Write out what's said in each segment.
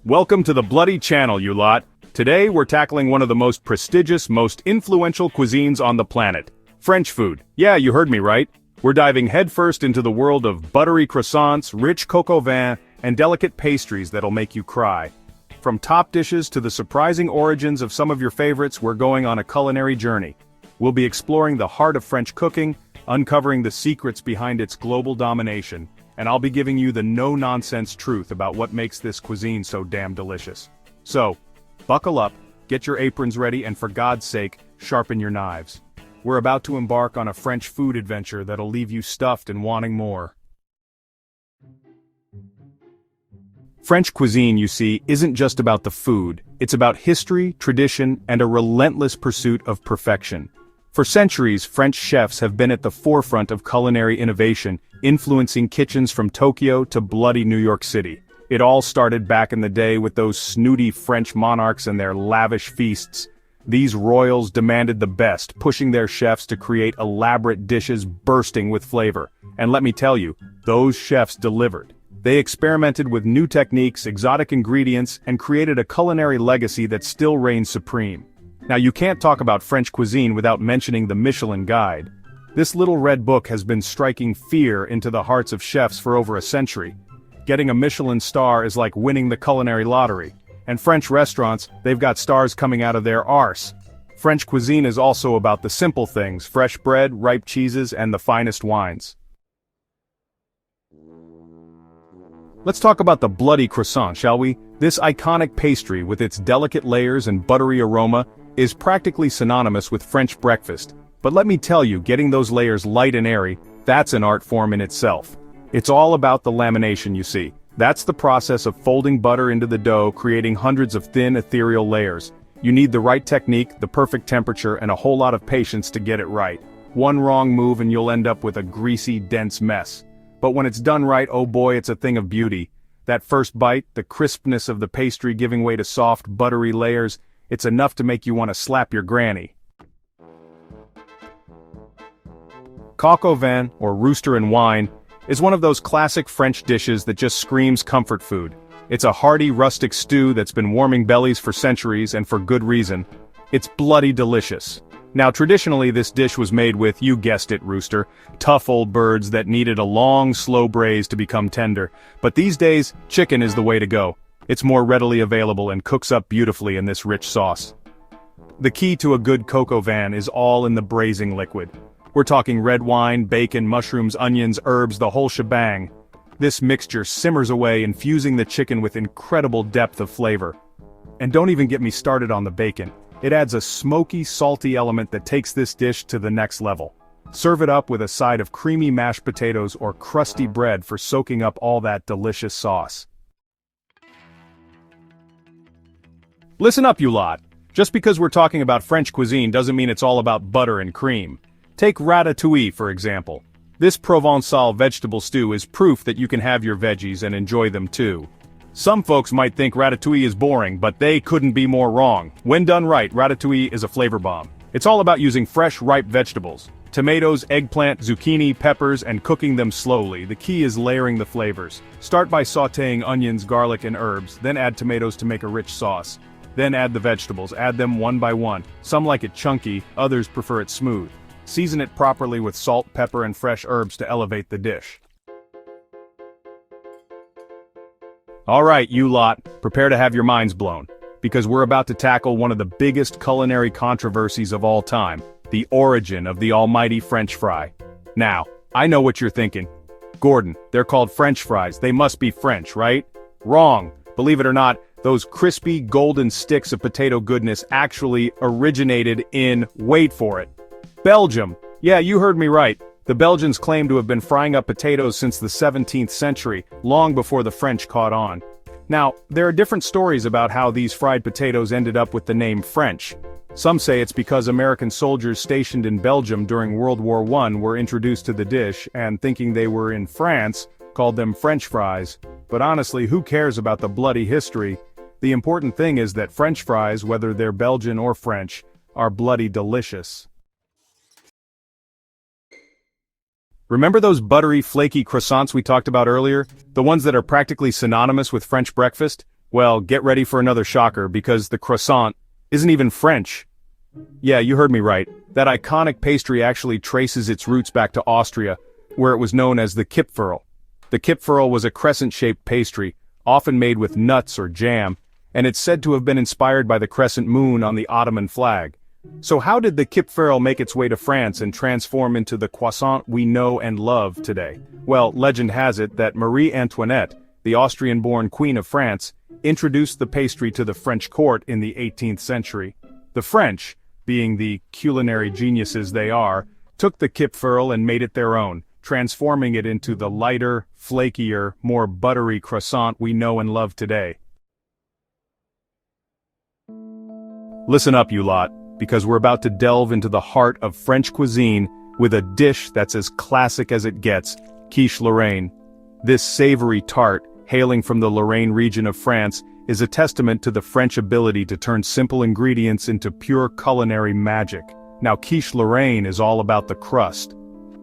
Welcome to the Bloody Channel, you lot. Today we're tackling one of the most prestigious, most influential cuisines on the planet. French food. Yeah, you heard me right. We're diving headfirst into the world of buttery croissants, rich coq au vin, and delicate pastries that'll make you cry. From top dishes to the surprising origins of some of your favorites, we're going on a culinary journey. We'll be exploring the heart of French cooking, uncovering the secrets behind its global domination, and I'll be giving you the no-nonsense truth about what makes this cuisine so damn delicious. So, buckle up, get your aprons ready, and for God's sake, sharpen your knives. We're about to embark on a French food adventure that'll leave you stuffed and wanting more. French cuisine, you see, isn't just about the food. It's about history, tradition, and a relentless pursuit of perfection. For centuries, French chefs have been at the forefront of culinary innovation, influencing kitchens from Tokyo to bloody New York City. It all started back in the day with those snooty French monarchs and their lavish feasts. These royals demanded the best, pushing their chefs to create elaborate dishes bursting with flavor. And let me tell you, those chefs delivered. They experimented with new techniques, exotic ingredients, and created a culinary legacy that still reigns supreme. Now, you can't talk about French cuisine without mentioning the Michelin Guide. This little red book has been striking fear into the hearts of chefs for over a century. Getting a Michelin star is like winning the culinary lottery. And French restaurants, they've got stars coming out of their arse. French cuisine is also about the simple things: fresh bread, ripe cheeses, and the finest wines. Let's talk about the bloody croissant, shall we? This iconic pastry, with its delicate layers and buttery aroma, is practically synonymous with French breakfast. But let me tell you, getting those layers light and airy, that's an art form in itself. It's all about the lamination, you see. That's the process of folding butter into the dough, creating hundreds of thin, ethereal layers. You need the right technique, the perfect temperature, and a whole lot of patience to get it right. One wrong move and you'll end up with a greasy, dense mess. But when it's done right, oh boy, it's a thing of beauty. That first bite, the crispness of the pastry giving way to soft, buttery layers, it's enough to make you want to slap your granny. Coq au vin, or rooster and wine, is one of those classic French dishes that just screams comfort food. It's a hearty, rustic stew that's been warming bellies for centuries, and for good reason. It's bloody delicious. Now, traditionally this dish was made with, you guessed it, rooster, tough old birds that needed a long, slow braise to become tender. But these days, chicken is the way to go. It's more readily available and cooks up beautifully in this rich sauce. The key to a good coq au vin is all in the braising liquid. We're talking red wine, bacon, mushrooms, onions, herbs, the whole shebang. This mixture simmers away, infusing the chicken with incredible depth of flavor. And don't even get me started on the bacon. It adds a smoky, salty element that takes this dish to the next level. Serve it up with a side of creamy mashed potatoes or crusty bread for soaking up all that delicious sauce. Listen up, you lot. Just because we're talking about French cuisine doesn't mean it's all about butter and cream. Take ratatouille, for example. This Provençal vegetable stew is proof that you can have your veggies and enjoy them too. Some folks might think ratatouille is boring, but they couldn't be more wrong. When done right, ratatouille is a flavor bomb. It's all about using fresh, ripe vegetables. Tomatoes, eggplant, zucchini, peppers, and cooking them slowly. The key is layering the flavors. Start by sautéing onions, garlic, and herbs, then add tomatoes to make a rich sauce. Then add the vegetables, add them one by one. Some like it chunky, others prefer it smooth. Season it properly with salt, pepper, and fresh herbs to elevate the dish. Alright, you lot, prepare to have your minds blown, because we're about to tackle one of the biggest culinary controversies of all time, the origin of the almighty French fry. Now, I know what you're thinking. Gordon, they're called French fries, they must be French, right? Wrong. Believe it or not, those crispy, golden sticks of potato goodness actually originated in, wait for it, Belgium. Yeah, you heard me right. The Belgians claim to have been frying up potatoes since the 17th century, long before the French caught on. Now, there are different stories about how these fried potatoes ended up with the name French. Some say it's because American soldiers stationed in Belgium during World War I were introduced to the dish and, thinking they were in France, called them French fries. But honestly, who cares about the bloody history? The important thing is that French fries, whether they're Belgian or French, are bloody delicious. Remember those buttery, flaky croissants we talked about earlier? The ones that are practically synonymous with French breakfast? Well, get ready for another shocker because the croissant isn't even French. Yeah, you heard me right. That iconic pastry actually traces its roots back to Austria, where it was known as the Kipferl. The Kipferl was a crescent-shaped pastry, often made with nuts or jam, and it's said to have been inspired by the crescent moon on the Ottoman flag. So how did the Kipferl make its way to France and transform into the croissant we know and love today? Well, legend has it that Marie Antoinette, the Austrian-born Queen of France, introduced the pastry to the French court in the 18th century. The French, being the culinary geniuses they are, took the Kipferl and made it their own, transforming it into the lighter, flakier, more buttery croissant we know and love today. Listen up, you lot, because we're about to delve into the heart of French cuisine with a dish that's as classic as it gets, quiche Lorraine. This savory tart, hailing from the Lorraine region of France, is a testament to the French ability to turn simple ingredients into pure culinary magic. Now, quiche Lorraine is all about the crust.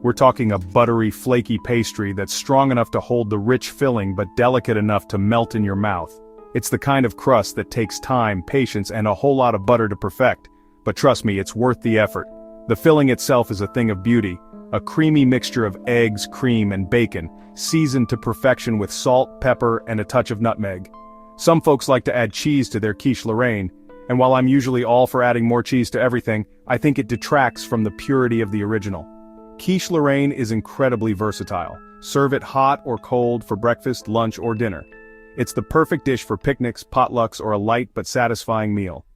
We're talking a buttery, flaky pastry that's strong enough to hold the rich filling but delicate enough to melt in your mouth. It's the kind of crust that takes time, patience, and a whole lot of butter to perfect. But trust me, it's worth the effort. The filling itself is a thing of beauty, a creamy mixture of eggs, cream, and bacon, seasoned to perfection with salt, pepper, and a touch of nutmeg. Some folks like to add cheese to their quiche Lorraine, and while I'm usually all for adding more cheese to everything, I think it detracts from the purity of the original. Quiche Lorraine is incredibly versatile. Serve it hot or cold for breakfast, lunch, or dinner. It's the perfect dish for picnics, potlucks, or a light but satisfying meal.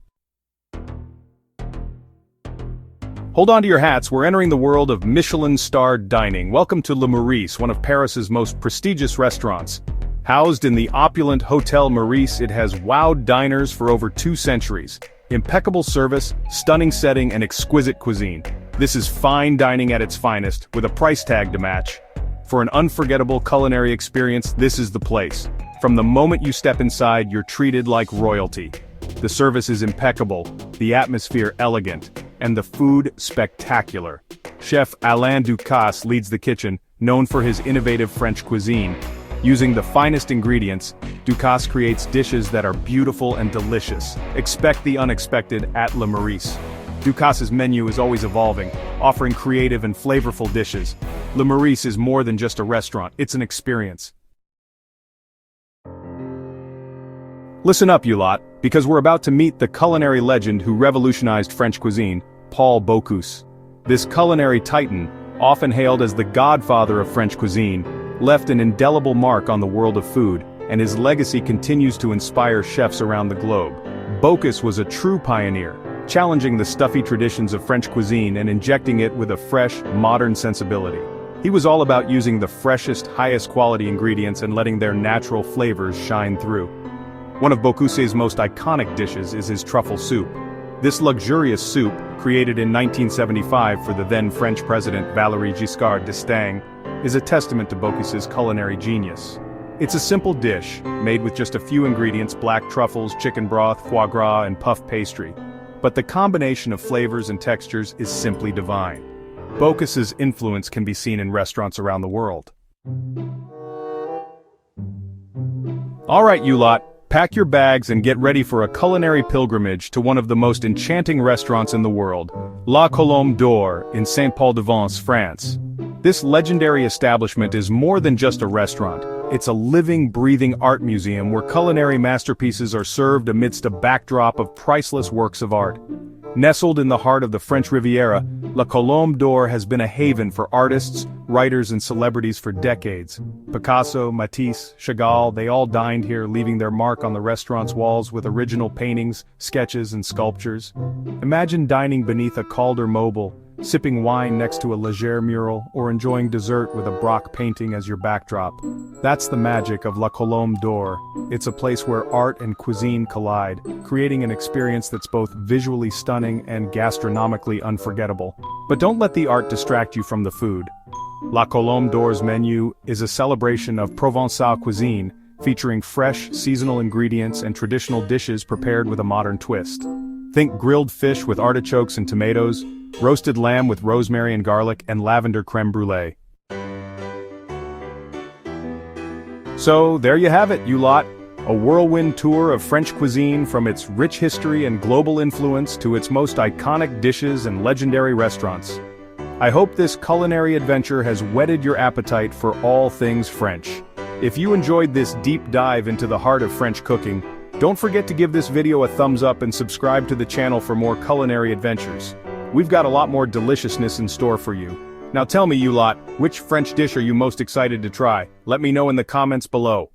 Hold on to your hats, we're entering the world of Michelin-starred dining. Welcome to Le Meurice, one of Paris's most prestigious restaurants. Housed in the opulent Hotel Meurice, it has wowed diners for over 2 centuries. Impeccable service, stunning setting, and exquisite cuisine. This is fine dining at its finest, with a price tag to match. For an unforgettable culinary experience, this is the place. From the moment you step inside, you're treated like royalty. The service is impeccable, the atmosphere elegant, and the food spectacular. Chef Alain Ducasse leads the kitchen, known for his innovative French cuisine. Using the finest ingredients, Ducasse creates dishes that are beautiful and delicious. Expect the unexpected at Le Meurice. Ducasse's menu is always evolving, offering creative and flavorful dishes. Le Meurice is more than just a restaurant, it's an experience. Listen up, you lot, because we're about to meet the culinary legend who revolutionized French cuisine, Paul Bocuse. This culinary titan, often hailed as the godfather of French cuisine, left an indelible mark on the world of food, and his legacy continues to inspire chefs around the globe. Bocuse was a true pioneer, challenging the stuffy traditions of French cuisine and injecting it with a fresh, modern sensibility. He was all about using the freshest, highest quality ingredients and letting their natural flavors shine through. One of Bocuse's most iconic dishes is his truffle soup. This luxurious soup, created in 1975 for the then French president Valéry Giscard d'Estaing, is a testament to Bocuse's culinary genius. It's a simple dish, made with just a few ingredients: black truffles, chicken broth, foie gras, and puff pastry. But the combination of flavors and textures is simply divine. Bocuse's influence can be seen in restaurants around the world. Alright, you lot. Pack your bags and get ready for a culinary pilgrimage to one of the most enchanting restaurants in the world, La Colombe d'Or in Saint-Paul-de-Vence, France. This legendary establishment is more than just a restaurant. It's a living, breathing art museum where culinary masterpieces are served amidst a backdrop of priceless works of art. Nestled in the heart of the French Riviera, La Colombe d'Or has been a haven for artists, writers, and celebrities for decades. Picasso, Matisse, Chagall, they all dined here, leaving their mark on the restaurant's walls with original paintings, sketches, and sculptures. Imagine dining beneath a Calder Mobile, sipping wine next to a Leger mural, or enjoying dessert with a Braque painting as your backdrop. That's the magic of La Colombe d'Or. It's a place where art and cuisine collide, creating an experience that's both visually stunning and gastronomically unforgettable. But don't let the art distract you from the food. La Colombe d'Or's menu is a celebration of Provençal cuisine, featuring fresh, seasonal ingredients and traditional dishes prepared with a modern twist. Think grilled fish with artichokes and tomatoes, roasted lamb with rosemary and garlic, and lavender creme brulee. So, there you have it, you lot. A whirlwind tour of French cuisine from its rich history and global influence to its most iconic dishes and legendary restaurants. I hope this culinary adventure has whetted your appetite for all things French. If you enjoyed this deep dive into the heart of French cooking, don't forget to give this video a thumbs up and subscribe to the channel for more culinary adventures. We've got a lot more deliciousness in store for you. Now tell me, you lot, which French dish are you most excited to try? Let me know in the comments below.